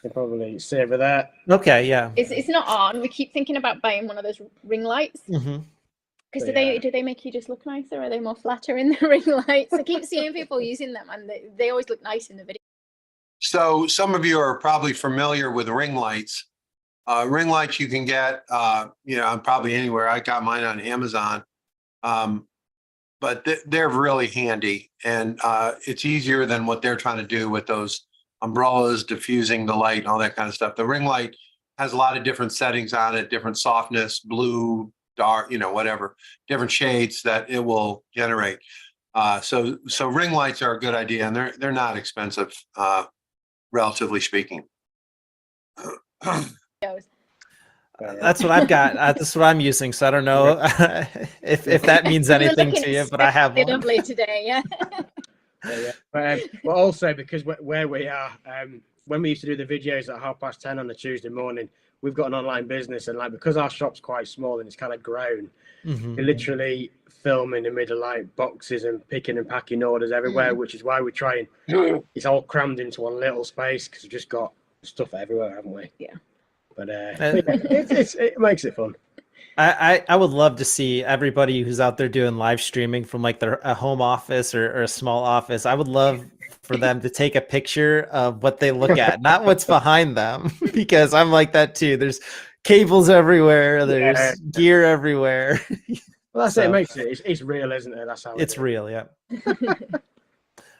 You can probably see over there. Okay, yeah. It's not on. We keep thinking about buying one of those ring lights. Because do they make you just look nicer? Are they more flattering the ring lights? I keep seeing people using them, and they always look nice in the video. So some of you are probably familiar with ring lights. Ring lights you can get, probably anywhere. I got mine on Amazon. But they're really handy, and it's easier than what they're trying to do with those umbrellas, diffusing the light and all that kind of stuff. The ring light has a lot of different settings on it, different softness, blue, dark, whatever, different shades that it will generate. So ring lights are a good idea, and they're not expensive, relatively speaking. That's what I've got. That's what I'm using. So I don't know if that means anything to you, but I have one. Lovely today, yeah. But also because where we are, when we used to do the videos at 10:30 on the Tuesday morning, we've got an online business, and because our shop's quite small and it's kind of grown, we literally film in the middle boxes and picking and packing orders everywhere, which is why we try and it's all crammed into one little space because we've just got stuff everywhere, haven't we? Yeah. But it makes it fun. I would love to see everybody who's out there doing live streaming from like a home office or a small office. I would love for them to take a picture of what they look at, not what's behind them, because I'm like that too. There's cables everywhere. There's gear everywhere. Well, that's it. It makes it. It's real, isn't it? That's how it's real. Yeah.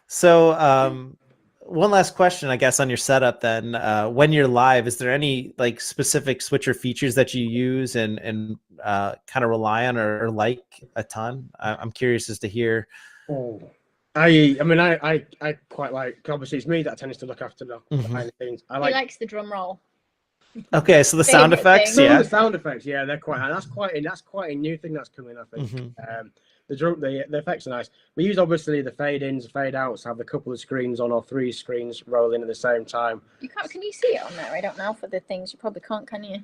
So, one last question, I guess, on your setup then. When you're live, is there any like specific switcher features that you use and kind of rely on or like a ton? I'm curious as to hear. I mean, I quite like, obviously it's me that tends to look after the behind the scenes. He likes the drum roll. Okay, so the sound effects, the sound effects, yeah, they're that's quite a new thing that's coming, I think. The effects are nice. We use obviously the fade ins, fade outs, have a couple of screens on or 3 screens rolling at the same time. You can't. Can you see it on there? I don't know for the things. You probably can't, can you?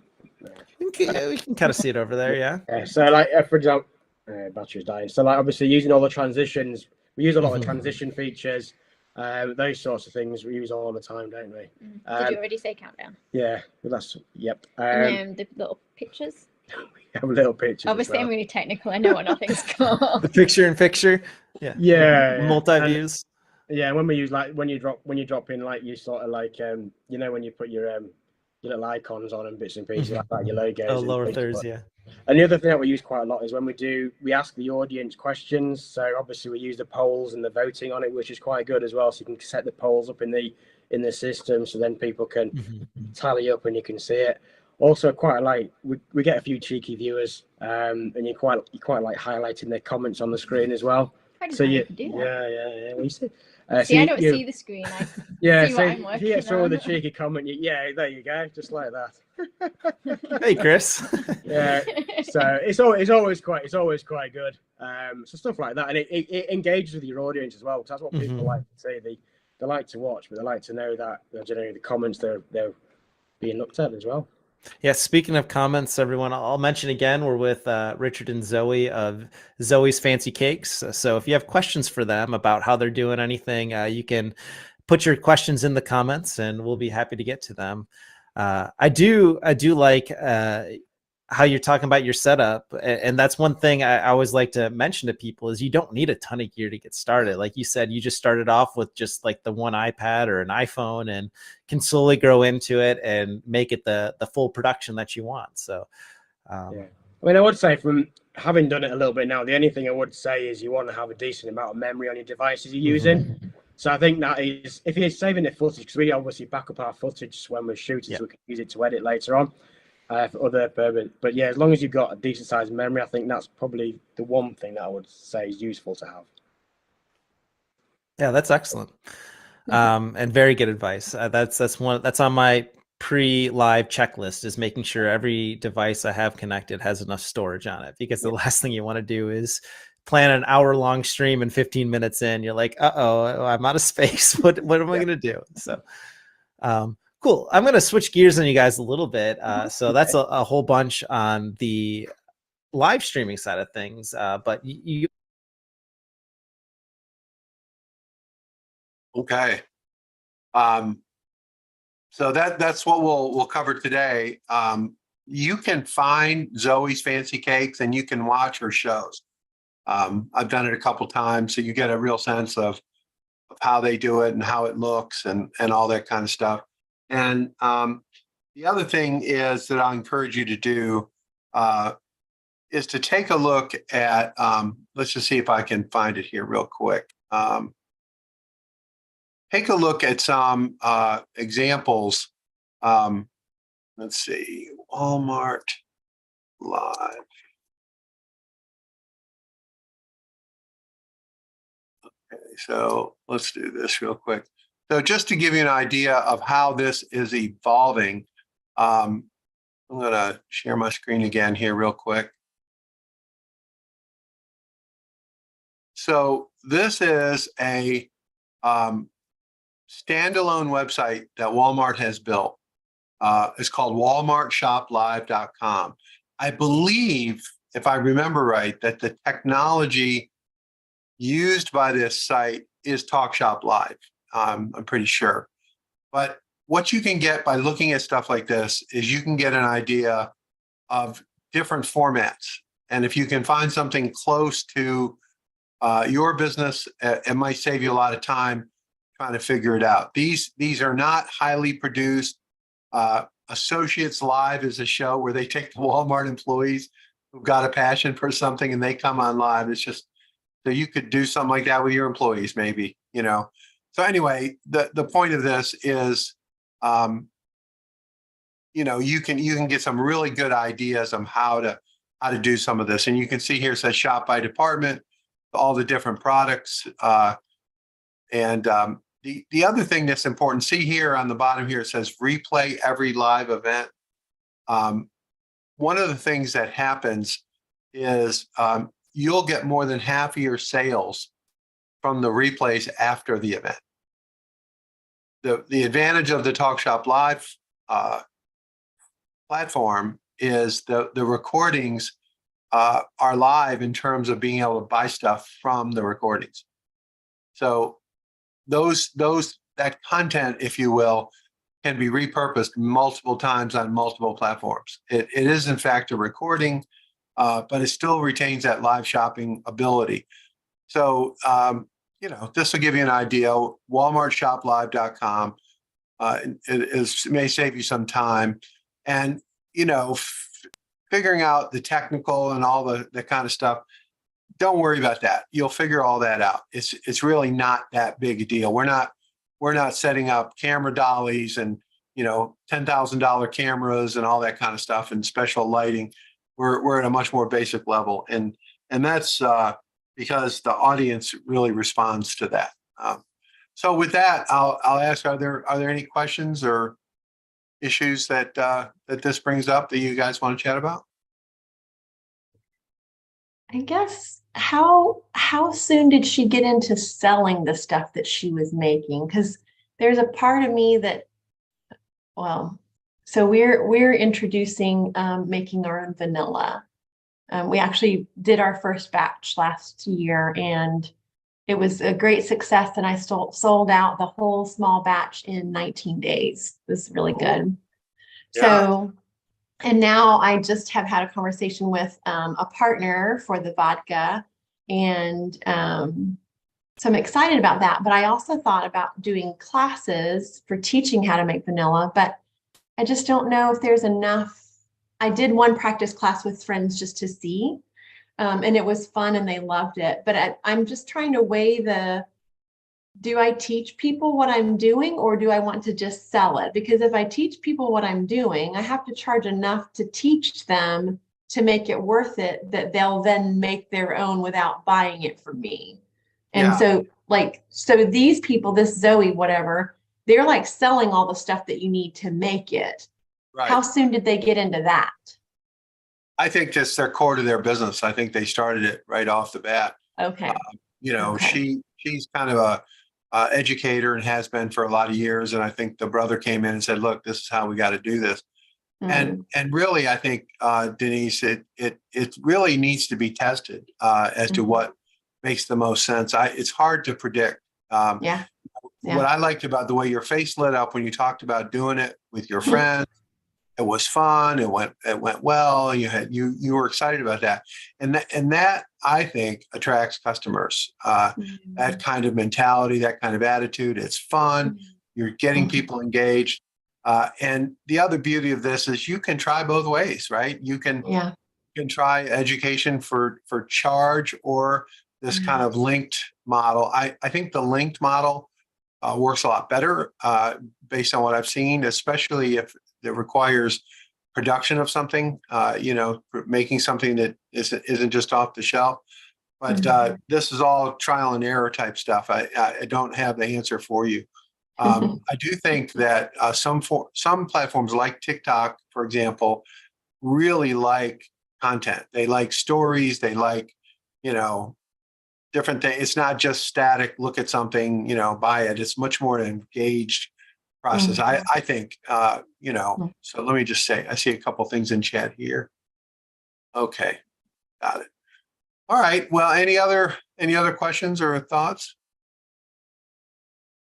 We can kind of see it over there, yeah. So like, for example, battery's dying. So like, obviously using all the transitions, we use a lot of transition features, those sorts of things we use all the time, don't we? Did you already say countdown? Yeah, well, that's yep. And then the little pictures. We have little pictures. Obviously, I'm really technical. I know what nothing's called. The picture. Yeah. Multi-views. Yeah, when we use like when you drop in like you sort of like when you put your little icons on and bits and pieces like that, your logos. Oh, lower thirds, yeah. And the other thing that we use quite a lot is when we ask the audience questions. So obviously we use the polls and the voting on it, which is quite good as well. So you can set the polls up in the system, so then people can tally up and you can see it. Also, quite like we get a few cheeky viewers, and you quite like highlighting their comments on the screen as well. So yeah. We see. See, I don't see the screen. I see what I'm working on. Throw the cheeky comment. Yeah, there you go, just like that. Hey, Chris. Yeah. So it's always quite good. So stuff like that, and it engages with your audience as well, because that's what people like to say. They like to watch, but they like to know that generally the comments they're being looked at as well. Yeah, speaking of comments, everyone, I'll mention again, we're with Richard and Zoe of Zoe's Fancy Cakes. So if you have questions for them about how they're doing anything, you can put your questions in the comments and we'll be happy to get to them. I do like how you're talking about your setup. And that's one thing I always like to mention to people is you don't need a ton of gear to get started. Like you said, you just started off with just like the one iPad or an iPhone and can slowly grow into it and make it the full production that you want. So, I mean, I would say from having done it a little bit now, the only thing I would say is you want to have a decent amount of memory on your devices you're using. So I think that is, if you're saving the footage, because we obviously back up our footage when we're shooting, so we can use it to edit later on. For other purposes, but yeah, as long as you've got a decent sized memory, I think that's probably the one thing that I would say is useful to have. Yeah, that's excellent, and very good advice. That's on my pre-live checklist, is making sure every device I have connected has enough storage on it, because the last thing you want to do is plan an hour-long stream and 15 minutes in, you're like, uh-oh, I'm out of space. What am I going to do? So. Cool. I'm going to switch gears on you guys a little bit. So that's a whole bunch on the live streaming side of things. But you. Okay. So that's what we'll cover today. You can find Zoe's Fancy Cakes and you can watch her shows. I've done it a couple times, so you get a real sense of how they do it and how it looks and all that kind of stuff. And the other thing is that I encourage you to do is to take a look at, let's just see if I can find it here real quick. Take a look at some examples. Let let's see, Walmart Live. Okay, so let's do this real quick. So just to give you an idea of how this is evolving, I'm going to share my screen again here real quick. So this is a standalone website that Walmart has built. It's called WalmartShopLive.com. I believe, if I remember right, that the technology used by this site is TalkShop Live. I'm pretty sure. But what you can get by looking at stuff like this is you can get an idea of different formats. And if you can find something close to your business, it might save you a lot of time trying to figure it out. These are not highly produced. Associates Live is a show where they take the Walmart employees who've got a passion for something and they come on live. It's just, so you could do something like that with your employees, maybe, you know. So anyway, the point of this is, you know, you can get some really good ideas on how to do some of this. And you can see here it says shop by department, all the different products. The other thing that's important, see here on the bottom here, it says replay every live event. One of the things that happens is you'll get more than half of your sales from the replays after the event. The advantage of the TalkShop Live platform is the recordings are live in terms of being able to buy stuff from the recordings. So that content, if you will, can be repurposed multiple times on multiple platforms. It is in fact a recording, but it still retains that live shopping ability. So, you know, this will give you an idea. WalmartShopLive.com. It may save you some time. And, you know, figuring out the technical and all the kind of stuff, don't worry about that. You'll figure all that out. It's really not that big a deal. We're not setting up camera dollies and, you know, $10,000 cameras and all that kind of stuff and special lighting. We're at a much more basic level. And that's because the audience really responds to that. So with that, I'll ask, are there any questions or issues that this brings up that you guys want to chat about? I guess how soon did she get into selling the stuff that she was making? Because there's a part of me that, well, so we're introducing making our own vanilla. We actually did our first batch last year and it was a great success, and I sold out the whole small batch in 19 days. It was really good. Yeah. So, and now I just have had a conversation with a partner for the vodka, and so I'm excited about that. But I also thought about doing classes for teaching how to make vanilla, but I just don't know if there's enough. I did one practice class with friends just to see, and it was fun and they loved it. But I'm just trying to weigh do I teach people what I'm doing or do I want to just sell it? Because if I teach people what I'm doing, I have to charge enough to teach them to make it worth it, that they'll then make their own without buying it from me. And yeah. So these people, this Zoe, whatever, they're like selling all the stuff that you need to make it. Right. How soon did they get into that? I think just they're core to their business. I think they started it right off the bat. Okay. You know, okay. She's kind of a educator and has been for a lot of years. And I think the brother came in and said, look, this is how we got to do this. Mm. And really, I think, Denise, it really needs to be tested as to what makes the most sense. It's hard to predict. Yeah. What I liked about the way your face lit up when you talked about doing it with your friends, it was fun. It went well. You were excited about that, and that I think attracts customers. That kind of mentality, that kind of attitude. It's fun. You're getting people engaged, and the other beauty of this is you can try both ways, right? You can try education for charge or this kind of linked model. I think the linked model works a lot better based on what I've seen, especially if that requires production of something, making something that isn't just off the shelf. But this is all trial and error type stuff. I don't have the answer for you. I do think that some platforms like TikTok, for example, really like content. They like stories. They like, different things. It's not just static, look at something, buy it. It's much more an engaged process. I think, so let me just say, I see a couple things in chat here. Okay, got it. All right. Well, any other questions or thoughts?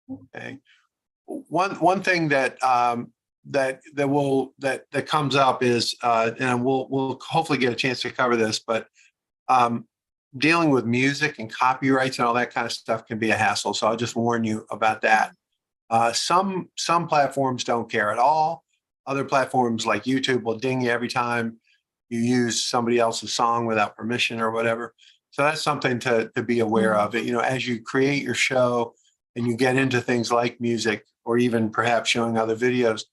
Okay. One thing that comes up is, and we'll hopefully get a chance to cover this, but dealing with music and copyrights and all that kind of stuff can be a hassle. So I'll just warn you about that. Some platforms don't care at all. Other platforms like YouTube will ding you every time you use somebody else's song without permission or whatever. So that's something to be aware of. As you create your show and you get into things like music or even perhaps showing other videos,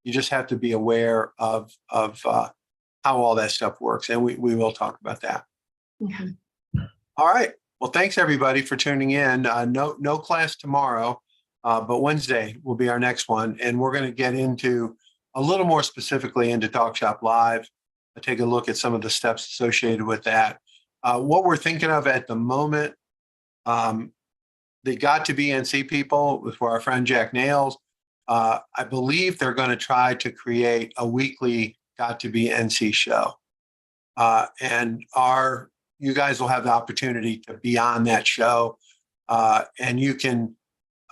you just have to be aware of how all that stuff works. And we will talk about that. Okay. All right. Well, thanks everybody for tuning in. No class tomorrow, but Wednesday will be our next one. And we're going to get into a little more specifically into TalkShop Live. Take a look at some of the steps associated with that. What we're thinking of at the moment, the Got to Be NC people with our friend Jack Nails, I believe they're going to try to create a weekly Got to Be NC show. And you guys will have the opportunity to be on that show. And you can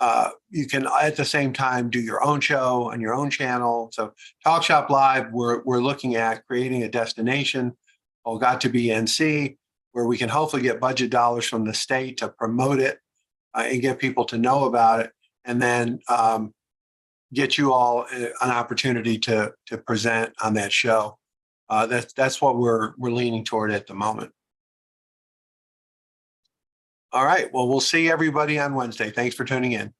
at the same time do your own show on your own channel. So TalkShop Live, we're looking at creating a destination called Got to Be NC, where we can hopefully get budget dollars from the state to promote it and get people to know about it, and then get you all an opportunity to present on that show. That's what we're leaning toward at the moment. All right. Well, we'll see everybody on Wednesday. Thanks for tuning in.